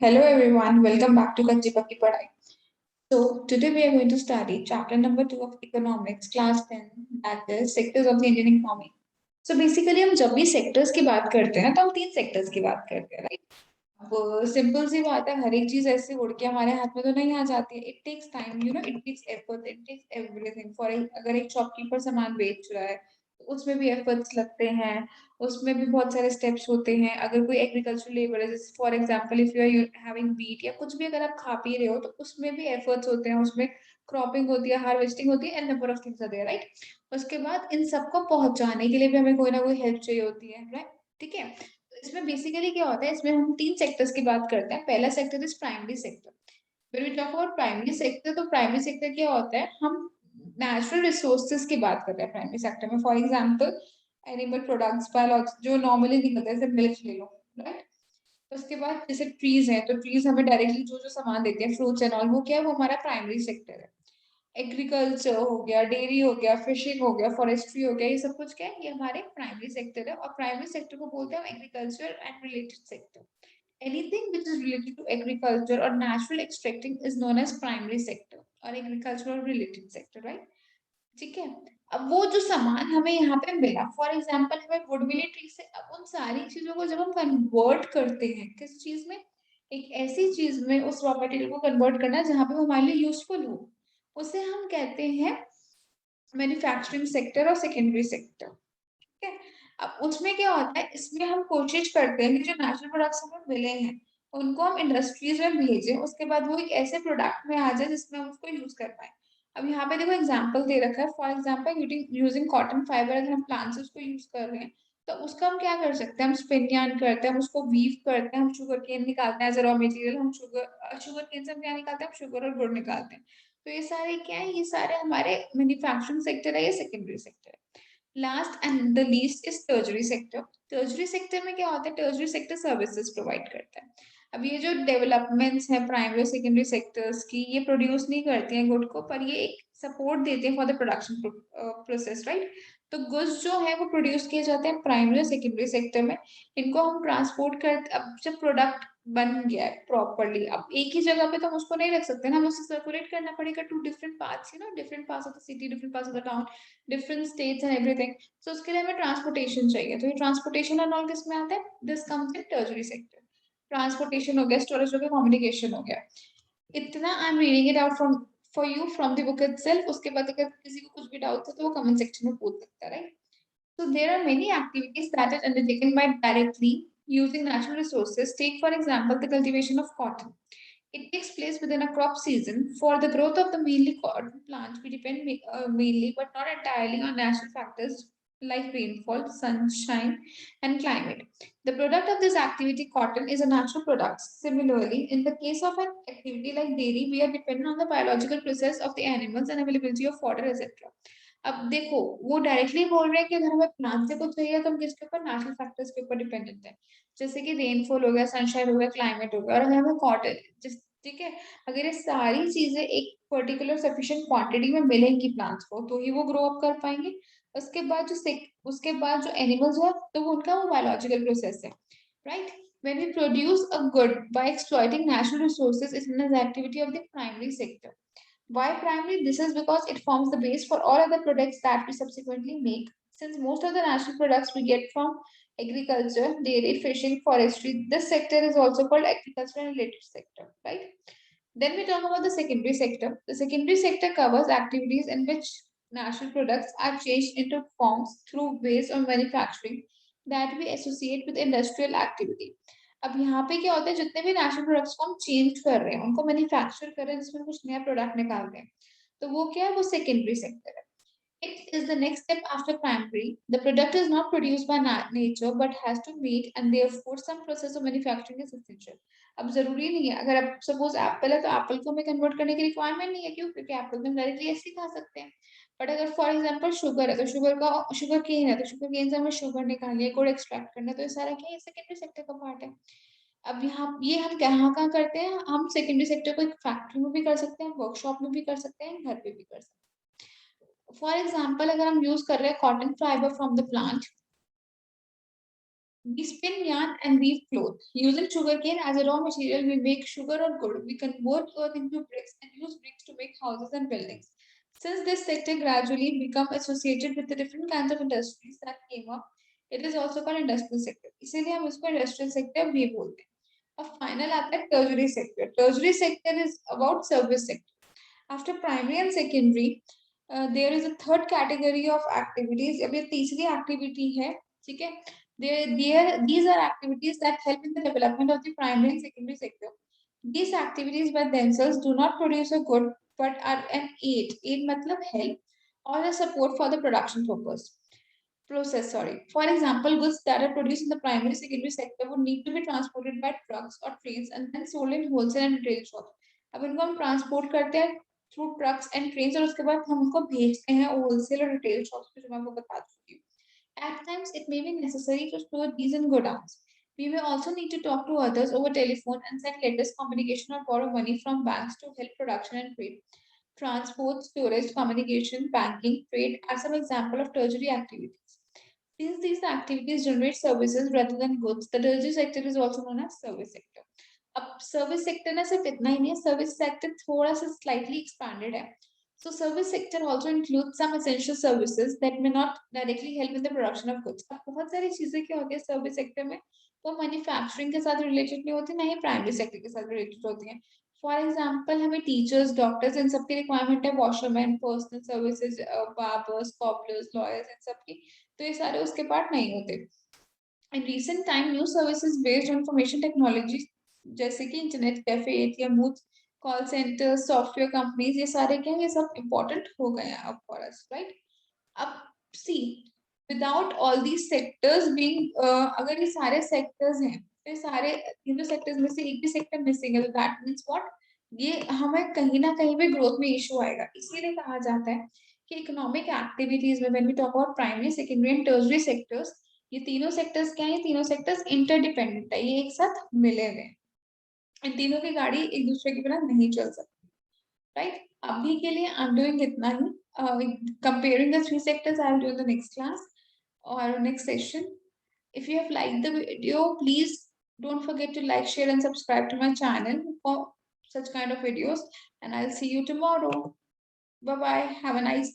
Hello everyone, welcome back to Kachi Pakki Padhai. So today we are going to study chapter number 2 of economics, class 10, that is sectors of the Indian economy. So basically हम जब भी sectors की बात करते हैं तो हम तीन sectors की बात करते हैं, right? अब सिंपल सी बात है, हर एक चीज ऐसे उड़ के हमारे हाथ में तो नहीं आ जाती है. It takes time, it takes effort, it takes everything. अगर एक शॉपकीपर सामान बेच रहा है तो उसमें भी एफर्ट्स लगते हैं, उसमें भी बहुत सारे स्टेप्स होते हैं. अगर कोई एग्रीकल्चर लेबर है, जैसे for example if you are having beet या कुछ भी, अगर आप खा पी रहे हो तो उसमें भी एफर्ट्स होते हैं, उसमें क्रॉपिंग होती है, हार्वेस्टिंग होती है, and number of things are there, right. उसके बाद इन सबको पहुंचाने के लिए भी हमें कोई ना कोई हेल्प चाहिए होती है, राइट. ठीक है. इसमें बेसिकली क्या होता है, इसमें हम तीन सेक्टर्स की बात करते हैं. पहला sector is primary sector. When we talk about primary sector, तो प्राइमरी सेक्टर क्या होता है, हम नेचुरल रिसोर्सेज की बात कर रहे हैं प्राइमरी सेक्टर में. For example animal products, biology, जो नॉर्मली निकलते हैं, जैसे मिल्क ले लो, राइट. उसके बाद जैसे ट्रीज हैं, तो ट्रीज हमें डायरेक्टली जो जो सामान देते हैं, फ्रूट्स एंड ऑल, वो क्या है, वो हमारा प्राइमरी सेक्टर है. एग्रीकल्चर हो गया, डेयरी हो गया, फिशिंग हो गया, फॉरेस्ट्री हो गया, ये सब कुछ क्या है, ये हमारे प्राइमरी सेक्टर है. और प्राइमरी सेक्टर को बोलते हैं agriculture and related sector. Anything which is related to agriculture or natural extracting is known as primary sector or agricultural related sector, right? ठीक है. अब वो जो सामान हमें यहाँ पे मिला, फॉर एग्जाम्पल हमें वुड मिली ट्री से, अब उन सारी चीजों को जब हम कन्वर्ट करते हैं किस चीज में, एक ऐसी चीज में, उस रॉ मटेरियल को कन्वर्ट करना जहाँ पे वो हमारे लिए यूजफुल हो, उसे हम कहते हैं मैन्युफैक्चरिंग सेक्टर और सेकेंडरी सेक्टर. ठीक है. अब उसमें क्या होता है, इसमें हम कोशिश करते हैं कि जो नेचुरल प्रोडक्ट्स हमें मिले हैं उनको हम इंडस्ट्रीज में भेजें, उसके बाद वो एक ऐसे प्रोडक्ट में आ जाए जिसमें हम उसको यूज कर पाए. अब यहाँ पे देखो एग्जांपल दे रखा है, for example using cotton fibre. अगर हम प्लांट से उसको यूज कर रहे हैं तो उसका हम क्या कर सकते हैं, हम स्पिन यार्न करते हैं, हम उसको वीव करते हैं, हम शुगर केन निकालते हैं एज अ रॉ मटेरियल. हम शुगर केन से हम क्या निकालते हैं, हम शुगर और गुड़ निकालते हैं. तो ये सारे क्या है, ये सारे हमारे मैन्युफैक्चरिंग सेक्टर है, ये सेकेंडरी सेक्टर है. Last and the least is टर्जरी sector. टर्जरी sector में क्या होता है, टर्जरी सेक्टर सर्विसेज प्रोवाइड करता है. अब ये जो डेवलपमेंट्स हैं प्राइमरी सेकेंडरी सेक्टर्स की, ये प्रोड्यूस नहीं करती हैं गुड को, पर ये एक सपोर्ट देते हैं for the production process, right. तो गुड्स जो है वो प्रोड्यूस किए जाते हैं प्राइमरी और सेकेंडरी सेक्टर में. इनको हम ट्रांसपोर्ट करते, अब जब प्रोडक्ट बन गया है प्रॉपरली, अब एक ही जगह पे तो हम उसको नहीं रख सकते ना, हमें उसे सर्कुलेट करना पड़ेगा to different parts, different parts of the city, different parts of the town, different states and everything. So उसके लिए हमें ट्रांसपोर्टेशन चाहिए. तो ये ट्रांसपोर्टेशन एंड ऑल किस में आता है, this comes in टर्जरी sector. Transportation हो गया, स्टोरेज हो गया, कम्युनिकेशन हो गया. इतना I am reading it out from for you from the book itself. उसके बाद अगर किसी को कुछ भी डाउट है तो वो कमेंट सेक्शन में पूछ सकता है, right. So there are many activities that is undertaken by directly using natural resources. Take for example the cultivation of cotton. It takes place within a crop season. For the growth of the mainly cotton plants, we depend mainly but not entirely on natural factors like rainfall, sunshine, and climate. The product of this activity, cotton, is a natural product. Similarly, in the case of an activity like dairy, we are dependent on the biological process of the animals and availability of fodder, etc. अब देखो, वो directly बोल रहे हैं कि अगर हमें plant से कुछ चाहिए तो हम किसके ऊपर, नेचुरल फैक्टर्स के ऊपर डिपेंडेंट है. जैसे कि रेनफॉल हो गया, सनशाइन हो गया, क्लाइमेट हो गया, और अगर हमें कॉटन, ठीक है, अगर ये सारी चीजें एक पर्टिकुलर सफिशिएंट क्वांटिटी में मिलेंगी प्लांट्स को तो ही वो ग्रो अप कर पाएंगे. उसके बाद जो एनिमल्स है तो वो उनका वो बायोलॉजिकल प्रोसेस है, right. When we produce a good by exploiting natural resources, it is an activity of the primary sector. Why primary? This is because it forms the base for all other products that we subsequently make. Since most of the natural products we get from agriculture, dairy, fishing, forestry, this sector is also called agricultural and related sector, right? Then we talk about the secondary sector. The secondary sector covers activities in which natural products are changed into forms through ways of manufacturing that we associate with industrial activity. अब यहाँ पे क्या होता है, जितने भी natural products को हम चेंज कर रहे हैं, उनको मैन्युफैक्चर कर रहे हैं, जिसमें कुछ नया प्रोडक्ट निकाल रहे हैं, तो वो क्या है, वो सेकेंडरी सेक्टर है. It is the next step after primary. The product is not produced by nature but has to meet, and therefore some process of manufacturing is essential. अब जरूरी नहीं है, अगर आप सपोज एप्पल है तो एप्पल को हमें कन्वर्ट करने की रिक्वायरमेंट नहीं है. क्यों? क्योंकि एप्पल में हम डायरेक्टली ऐसे ही खा सकते हैं. बट अगर फॉर एग्जांपल शुगर है तो शुगर केन है तो शुगर केन से हमें शुगर निकालनी है, गुड़ एक्सट्रैक्ट करना है, तो ये सारा क्या है, सेकेंडरी सेक्टर का पार्ट है. अब यहाँ ये हम कहाँ करते हैं, हम सेकेंडरी सेक्टर को एक फैक्ट्री में भी कर सकते हैं, वर्कशॉप में भी कर सकते हैं, घर पे भी कर सकते हैं. फॉर एग्जाम्पल अगर हम यूज कर रहे हैं cotton fibre from the plant, We spin yarn and weave cloth. Using sugarcane as a raw material, we make sugar or gold. We convert earth into bricks and use bricks to make houses and buildings. Since this sector gradually become associated with the different kinds of industries that came up, it is also called industrial sector. इसीलिए हम इसको industrial sector भी बोलते हैं. अब final आता है tertiary sector. Tertiary sector is about service sector. After primary and secondary, there is a third category of activities. अब ये तीसरी activity है, ठीक है? These are activities that help in the development of the primary and secondary sector. These activities by themselves do not produce a good, but are an aid. Aid matlab help or a support for the production purpose. Process, sorry. For example, goods that are produced in the primary secondary sector would need to be transported by trucks or trains and then sold in wholesale and retail shops. अब इनको हम transport करते हैं through trucks and trains और उसके बाद हम उनको भेजते हैं होलसेल और रिटेल शॉप्स पे, जो मैं आपको बता चुकी हूँ. At times, it may be necessary to store these in godowns. We may also need to talk to others over telephone and send letters, communication, or borrow money from banks to help production and trade. Transport, storage, communication, banking, trade are some example of tertiary activities. Since these activities generate services rather than goods, the tertiary sector is also known as service sector. अब service sector ना सिर्फ इतना ही नहीं है, service sector थोड़ा सा slightly expanded है. So service sector also includes some essential services that may not directly help in the production of goods. अब बहुत सारी चीजें क्या होती है सर्विस सेक्टर में, वो मैन्युफैक्चरिंग के साथ रिलेटेड नहीं होती, ना ही प्राइमरी सेक्टर के साथ रिलेटेड होती हैं. फॉर एग्जाम्पल हमें टीचर्स, डॉक्टर्स, इन सब की रिक्वायरमेंट है, washerman, personal services, barbers, cobblers, lawyers, इन सब की, तो ये सारे उसके पार्ट नहीं होते. In recent time new services based on information technology जैसे कि internet cafe, ATM booth, call centre, software companies, ये सारे क्या ये सब इम्पोर्टेंट हो गए हैं अब फॉर अस, राइट? अब see without all these sectors being, अगर ये सारे सेक्टर्स हैं, फिर सारे तीनों सेक्टर्स में से एक भी सेक्टर मिसिंग है, दैट मींस व्हाट, ये हमें कहीं ना कहीं पे ग्रोथ में इशू आएगा. इसीलिए कहा जाता है कि इकोनॉमिक एक्टिविटीज में when we talk about primary, secondary and tertiary sectors, ये तीनों सेक्टर्स क्या है, ये तीनों सेक्टर्स इंटरडिपेंडेंट है, ये एक साथ मिले हुए हैं. इन तीनों की गाड़ी एक दूसरे के बिना नहीं चल सकती, राइट? अभी के लिए आई एम डूइंग इतना ही. Comparing the three sectors, I will do in the next class or next session. If you have liked the video, please don't forget to like, share, and subscribe to my channel for such kind of videos. And I'll see you tomorrow. Bye bye. Have a nice day.